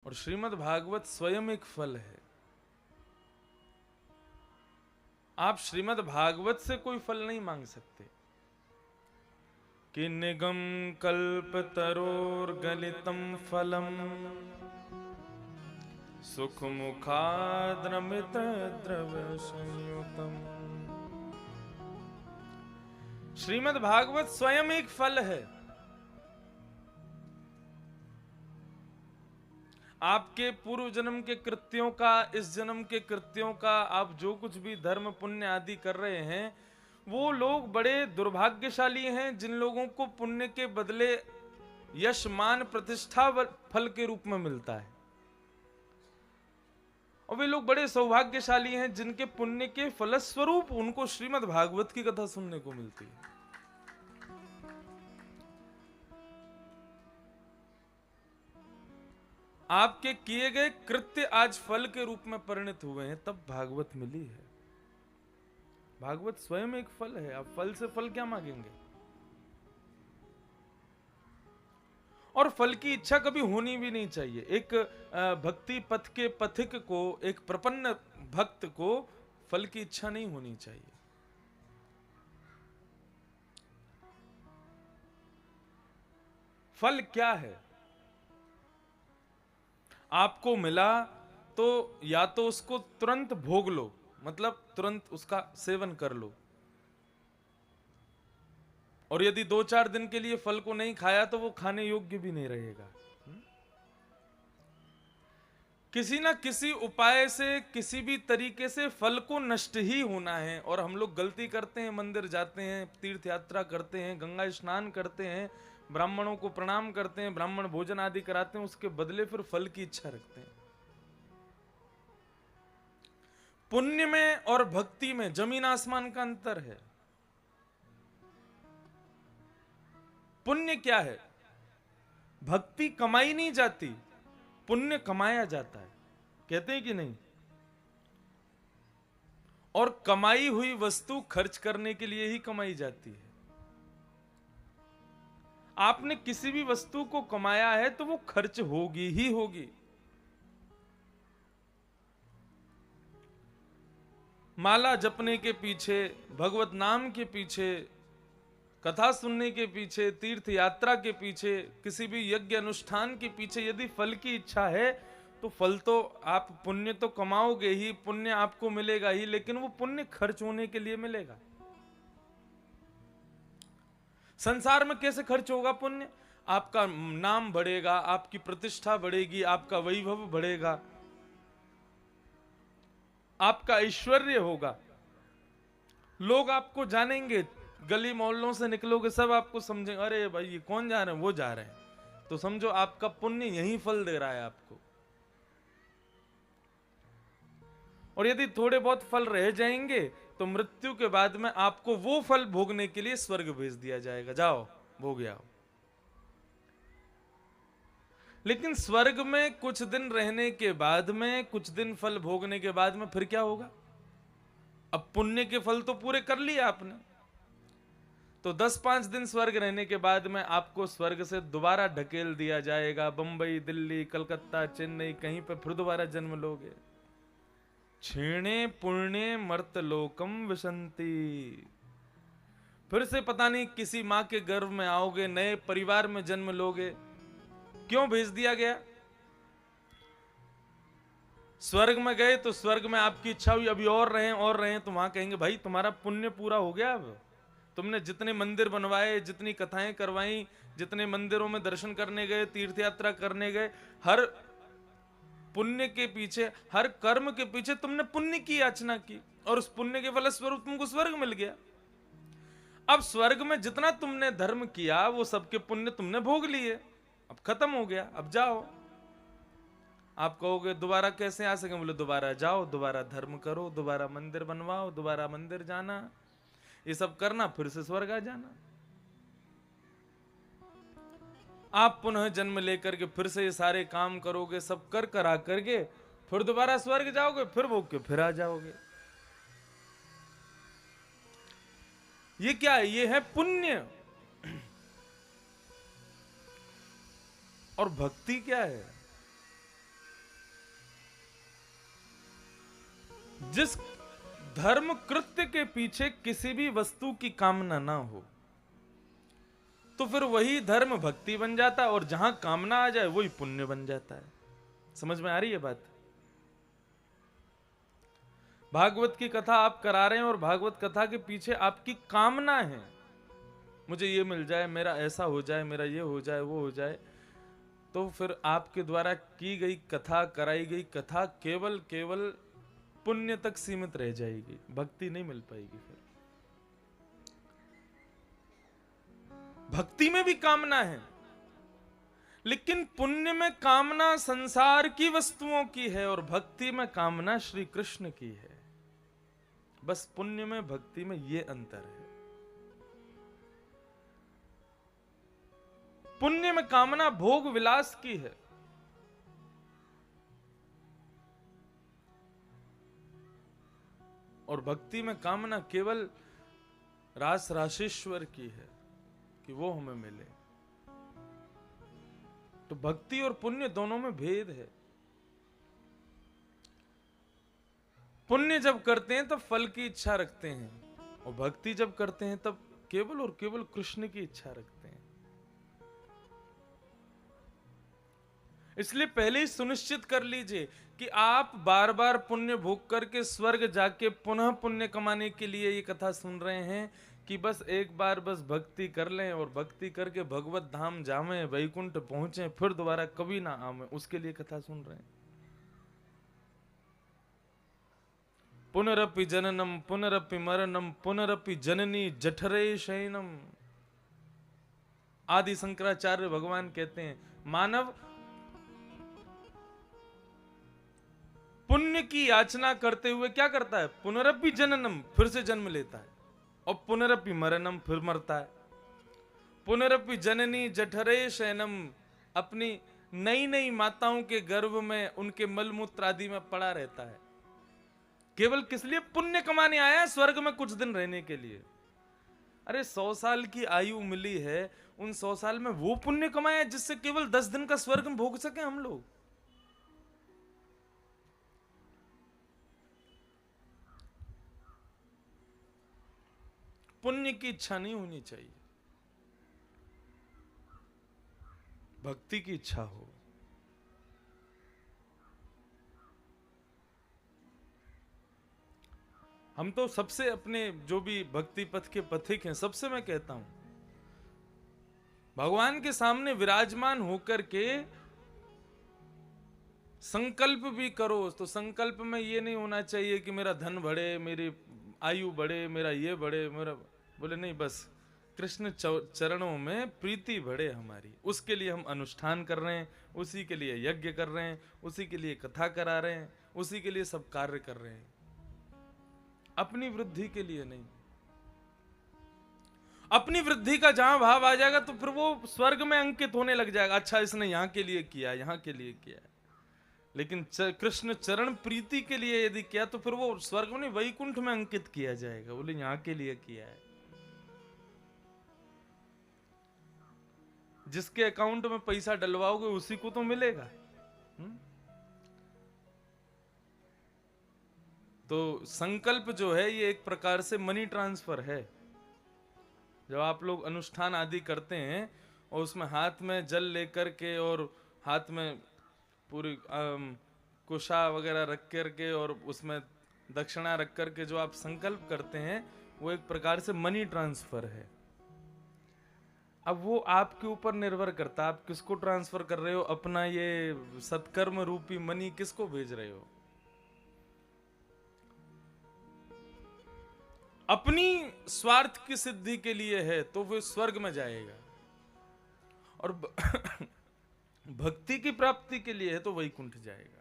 और श्रीमद् भागवत स्वयं एक फल है। आप श्रीमद् भागवत से कोई फल नहीं मांग सकते कि निगम कल्पतरोर्गलितम फलम सुख मुखाद्रमित द्रव्य संयुतम। श्रीमद् भागवत स्वयं एक फल है। आपके पूर्व जन्म के कृत्यों का, इस जन्म के कृत्यों का, आप जो कुछ भी धर्म पुण्य आदि कर रहे हैं, वो लोग बड़े दुर्भाग्यशाली हैं जिन लोगों को पुण्य के बदले यश मान प्रतिष्ठा फल के रूप में मिलता है। और वे लोग बड़े सौभाग्यशाली हैं जिनके पुण्य के फलस्वरूप उनको श्रीमद् भागवत की कथा सुनने को मिलती है। आपके किए गए कृत्य आज फल के रूप में परिणत हुए हैं, तब भागवत मिली है। भागवत स्वयं एक फल है। आप फल से फल क्या मांगेंगे? और फल की इच्छा कभी होनी भी नहीं चाहिए। एक भक्ति पथ के पथिक को, एक प्रपन्न भक्त को फल की इच्छा नहीं होनी चाहिए। फल क्या है? आपको मिला तो या तो उसको तुरंत भोग लो, मतलब तुरंत उसका सेवन कर लो, और यदि 2-4 दिन के लिए फल को नहीं खाया तो वो खाने योग्य भी नहीं रहेगा। किसी ना किसी उपाय से, किसी भी तरीके से फल को नष्ट ही होना है। और हम लोग गलती करते हैं, मंदिर जाते हैं, तीर्थ यात्रा करते हैं, गंगा स्नान करते हैं, ब्राह्मणों को प्रणाम करते हैं, ब्राह्मण भोजन आदि कराते हैं, उसके बदले फिर फल की इच्छा रखते हैं। पुण्य में और भक्ति में जमीन आसमान का अंतर है। पुण्य क्या है? भक्ति कमाई नहीं जाती, पुण्य कमाया जाता है। कहते हैं कि नहीं? और कमाई हुई वस्तु खर्च करने के लिए ही कमाई जाती है। आपने किसी भी वस्तु को कमाया है तो वो खर्च होगी ही होगी। माला जपने के पीछे, भगवत नाम के पीछे, कथा सुनने के पीछे, तीर्थ यात्रा के पीछे, किसी भी यज्ञ अनुष्ठान के पीछे यदि फल की इच्छा है तो फल तो आप पुण्य तो कमाओगे ही, पुण्य आपको मिलेगा ही, लेकिन वो पुण्य खर्च होने के लिए मिलेगा। संसार में कैसे खर्च होगा पुण्य? आपका नाम बढ़ेगा, आपकी प्रतिष्ठा बढ़ेगी, आपका वैभव बढ़ेगा, आपका ऐश्वर्य होगा, लोग आपको जानेंगे, गली मोहल्लों से निकलोगे सब आपको समझेंगे, अरे भाई ये कौन जा रहे हैं, वो जा रहे हैं, तो समझो आपका पुण्य यही फल दे रहा है आपको। और यदि थोड़े बहुत फल रह जाएंगे तो मृत्यु के बाद में आपको वो फल भोगने के लिए स्वर्ग भेज दिया जाएगा, जाओ भोग आओ। लेकिन स्वर्ग में कुछ दिन रहने के बाद में, कुछ दिन फल भोगने के बाद में फिर क्या होगा? अब पुण्य के फल तो पूरे कर लिए आपने, तो 10-5 दिन स्वर्ग रहने के बाद में आपको स्वर्ग से दोबारा ढकेल दिया जाएगा। बंबई, दिल्ली, कलकत्ता, चेन्नई, कहीं पे फिर दोबारा जन्म लोगे। क्षीणे पुण्य मर्त लोकम विशंति। फिर से पता नहीं किसी माँ के गर्भ में आओगे, नए परिवार में जन्म लोगे। क्यों भेज दिया गया? स्वर्ग में गए तो स्वर्ग में आपकी इच्छा हुई अभी और रहें, तो वहां कहेंगे भाई तुम्हारा पुण्य पूरा हो गया, अब तुमने जितने मंदिर बनवाए, जितनी कथाएं करवाई, जितने मंदिरों में दर्शन करने गए, तीर्थ यात्रा करने गए, हर पुण्य के पीछे, हर कर्म के पीछे तुमने पुण्य की याचना की और उस पुण्य के फलस्वरूप तुमको स्वर्ग मिल गया। अब स्वर्ग में जितना तुमने धर्म किया वो सबके पुण्य तुमने भोग लिए, अब खत्म हो गया, अब जाओ। आप कहोगे दोबारा कैसे आ सके? बोले दोबारा जाओ, दोबारा धर्म करो, दोबारा मंदिर बनवाओ, दोबारा मंदिर जाना, ये सब करना, फिर से स्वर्ग आ जाना। आप पुनः जन्म लेकर के फिर से ये सारे काम करोगे, सब कर करा करके फिर दोबारा स्वर्ग जाओगे, फिर भोग के फिर आ जाओगे। ये क्या है? ये है पुण्य। और भक्ति क्या है? जिस धर्म कृत्य के पीछे किसी भी वस्तु की कामना ना हो, तो फिर वही धर्म भक्ति बन जाता है, और जहां कामना आ जाए वही पुण्य बन जाता है। समझ में आ रही है बात? भागवत की कथा आप करा रहे हैं और भागवत कथा के पीछे आपकी कामना है, मुझे ये मिल जाए, मेरा ऐसा हो जाए, मेरा ये हो जाए, वो हो जाए, तो फिर आपके द्वारा की गई कथा, कराई गई कथा केवल केवल पुण्य तक सीमित रह जाएगी, भक्ति नहीं मिल पाएगी। फिर भक्ति में भी कामना है, लेकिन पुण्य में कामना संसार की वस्तुओं की है और भक्ति में कामना श्री कृष्ण की है। बस पुण्य में भक्ति में ये अंतर है। पुण्य में कामना भोग विलास की है, और भक्ति में कामना केवल रास राशेश्वर की है कि वो हमें मिले। तो भक्ति और पुण्य दोनों में भेद है। पुण्य जब करते हैं तब फल की इच्छा रखते हैं, और भक्ति जब करते हैं तब केवल और केवल कृष्ण की इच्छा रखते हैं। इसलिए पहले ही सुनिश्चित कर लीजिए कि आप बार बार पुण्य भोग करके स्वर्ग जाके पुनः पुण्य कमाने के लिए ये कथा सुन रहे हैं, कि बस एक बार बस भक्ति कर लें और भक्ति करके भगवत धाम जावें, वैकुंठ पहुंचे, फिर दोबारा कभी ना आवे, उसके लिए कथा सुन रहे हैं। पुनरपि जननम पुनरपि मरणम पुनरपि जननी जठरे शयनम। आदि शंकराचार्य भगवान कहते हैं, मानव पुण्य की याचना करते हुए क्या करता है? पुनरपि जननम, फिर से जन्म लेता है, और पुनरपि मरणम, फिर मरता है। पुनरपि जननी जठरे शयनम, अपनी नई नई माताओं के गर्भ में उनके मलमूत्र आदि में पड़ा रहता है। केवल किस लिए? पुण्य कमाने आया है, स्वर्ग में कुछ दिन रहने के लिए। अरे 100 साल की आयु मिली है, उन 100 साल में वो पुण्य कमाया जिससे केवल 10 दिन का स्वर्ग में भोग सके हम लोग। पुण्य की इच्छा नहीं होनी चाहिए, भक्ति की इच्छा हो। हम तो सबसे अपने जो भी भक्ति पथ के पथिक हैं, सबसे मैं कहता हूं, भगवान के सामने विराजमान होकर के संकल्प भी करो, तो संकल्प में ये नहीं होना चाहिए कि मेरा धन बढ़े, मेरी आयु बढ़े, मेरा ये बढ़े, मेरा, बोले नहीं, बस कृष्ण चरणों में प्रीति बढ़े हमारी, उसके लिए हम अनुष्ठान कर रहे हैं, उसी के लिए यज्ञ कर रहे हैं, उसी के लिए कथा करा रहे हैं, उसी के लिए सब कार्य कर रहे हैं, अपनी वृद्धि के लिए नहीं। अपनी वृद्धि का जहां भाव आ जाएगा तो फिर वो स्वर्ग में अंकित होने लग जाएगा। अच्छा, इसने यहां के लिए किया, यहां के लिए किया, लेकिन कृष्ण चरण प्रीति के लिए यदि किया तो फिर वो स्वर्ग में वैकुंठ में अंकित किया जाएगा। बोले यहां के लिए किया है। जिसके अकाउंट में पैसा डलवाओगे उसी को तो मिलेगा। तो संकल्प जो है ये एक प्रकार से मनी ट्रांसफर है। जब आप लोग अनुष्ठान आदि करते हैं और उसमें हाथ में जल लेकर के और हाथ में पूरी कुशा वगैरह रख करके और उसमें दक्षिणा रख करके जो आप संकल्प करते हैं, वो एक प्रकार से मनी ट्रांसफर है। अब वो आपके ऊपर निर्भर करता है, आप किसको ट्रांसफर कर रहे हो, अपना ये सत्कर्म रूपी मनी किसको भेज रहे हो। अपनी स्वार्थ की सिद्धि के लिए है तो वो स्वर्ग में जाएगा, और भक्ति की प्राप्ति के लिए है तो वैकुंठ जाएगा।